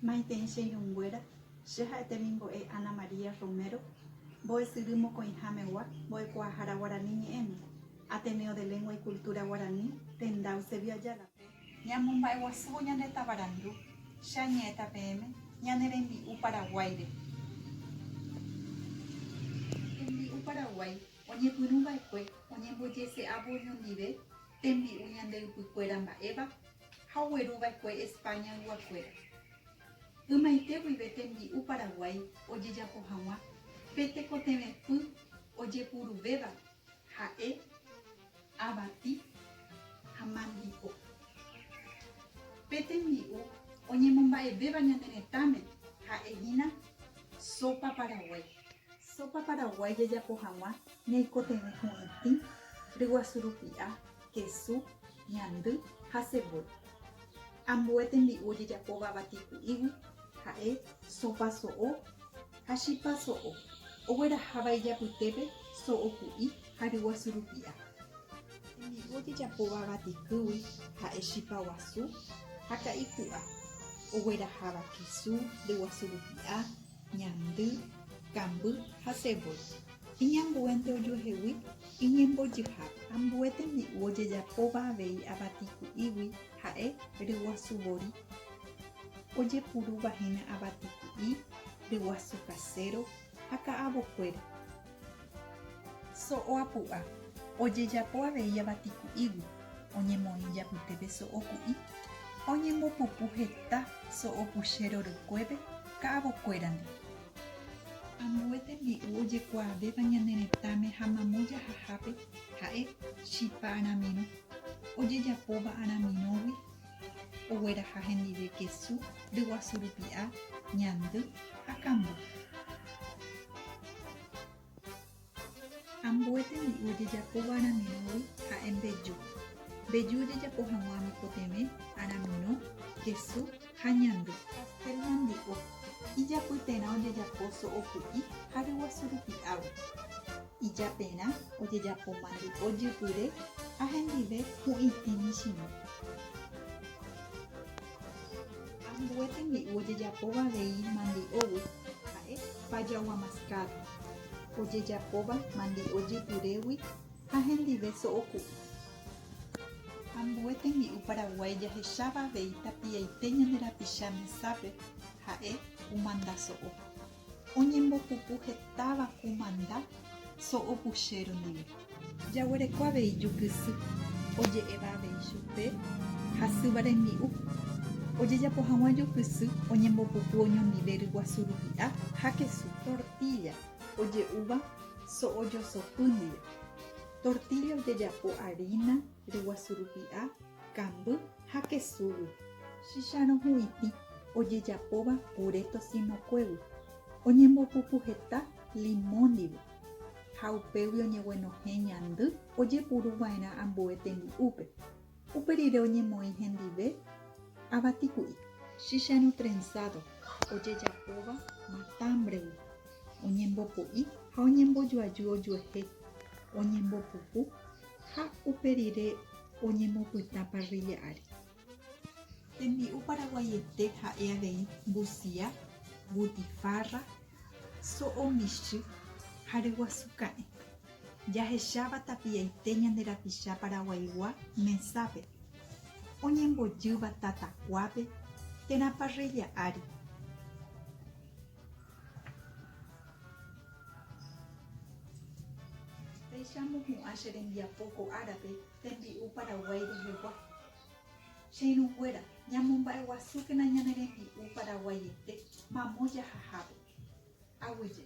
Maiten Sheirunguera, Sheha Etemingo e Ana María Romero, Boe Sirimo Coinjamewa, Boe Coajara Guaraní M, Ateneo de Lengua y Cultura Guaraní, Tendau Sevilla Ayala, Ñamumba Eguazú Ñaneta Barandu, Shañeta PM, Ñanerembi U Paraguaire. Tembi U Paraguay, Oñepurumba Ekue, Oñemboyese Abo Ñondive, Tembi U Ñandeupucuera Mbaeva, Haueruba Ekue España Guacuera. Ymaite guive tembi'u Paraguay ojejapo hag̃ua pe tekotevẽpy ojepuruvéva ha'e avati ha mandi'o. Pe tembi'u oñemomba'evéva ñane retãme ha'ehína sopa Paraguay. Sopa Paraguay jejapo hag̃ua ñaikotevẽ hu'itĩ, ryguasu rupi'a, kesu, ñandy ha cebolla. Ambue tembi'u ojejapóva avatiku'ígui ha'e sopa so'o ha chipa so'o. Ogueraháva ijapytépe so'o ku'i ha ryguasu rupi'a. Tembi'u ojejapóva avatikýgui ha'e chipa guasu ha ka'iku'a. Ogueraháva kesu, ryguasu rupi'a, ñandy, kamby ha cebolla. Iñambuénte ojuehegui iñembojyháva. Ambue tembi'u ojejapóva avei avatiku'ígui ha'e ryguasu vori. Ojepuruvahína avatiku'i, ryguasu kasero ha ka'avokuéra. So'o apu'a ojejapo avei avatiku'ígui, oñemoĩ japytépe so'o ku'i, oñembopupu heta so'o puchéro rykuépe ka'avokuéra ndive. Ambue tembi'u ojekuaavéva ñane retãme ha mamoja hahápe ha'e chipa aramiro. Ojejapóva aramirõgui ogueraha hendive kesu, ryguasu rupi'a, ñandy ha kamby. Ambue tembi'u ojejapóva aramirõgui ha'e mbeju. Mbeju ojejapo hag̃ua mikotevẽ, aramirõ, kesu ha ñandy. Pastel mandi'o ijapytérã ojejapo so'o ku'i ha ryguasu rupi'águi. Ijaperã ojejapo mandi'o jypyre ha hendive hu'itĩ michĩve. Ambue tembi'u ojejapóva avei mandi'ógui ha'e fajagua mascado. Ojejapóva mandi'o jypyrégui ha hendive so'o ku'i. Ambue tembi'u Paraguay jahecháva avei tapiaite ñane rapicha mesápe ha'e kumanda so'o. Oñembopupu hetáva kumanda so'o puchéro ndive. Jaguereko avei jukysy oje'éva avei chupe hasýva rembi'u. Ojejapo hag̃ua jukysy oñembopupu oñondive ryguasu rupi'a ha kesu. Tortilla oje'úva so'o josopy ndive. Tortilla ojejapo harina, ryguasu rupi'a, kamby ha kesúgui. Chicharrón hu'itĩ ojejapóva puré tocinokégui. Oñembopupu heta limón ndive. Ha upégui oñeguenohẽ ñandy ojepuruva'erã ambue tembi'úpe. Uperire oñemoĩ hendive avatiku'i. Chicharrón trenzado ojejapóva matambregui. Oñembopo'i ha oñembojuaju ojuehe. Oñembopupu ha uperire oñemopyta parrilla ári. Tembi'u paraguayete ha'e avei mbucia, butifarra, so'o michy ha ryguasu ka'ẽ. Jahecháva tapiaite ñane rapicha paraguaygua mesápe. Oñembojýva tatakuápe térã parrilla ári. Péichamohu'ã che rembiapo ko árape tembi'u Paraguay rehegua. Cheirũnguéra ñamomba'eguasúkena ñane rembi'u paraguayete mamoja hahápe. Aguyje.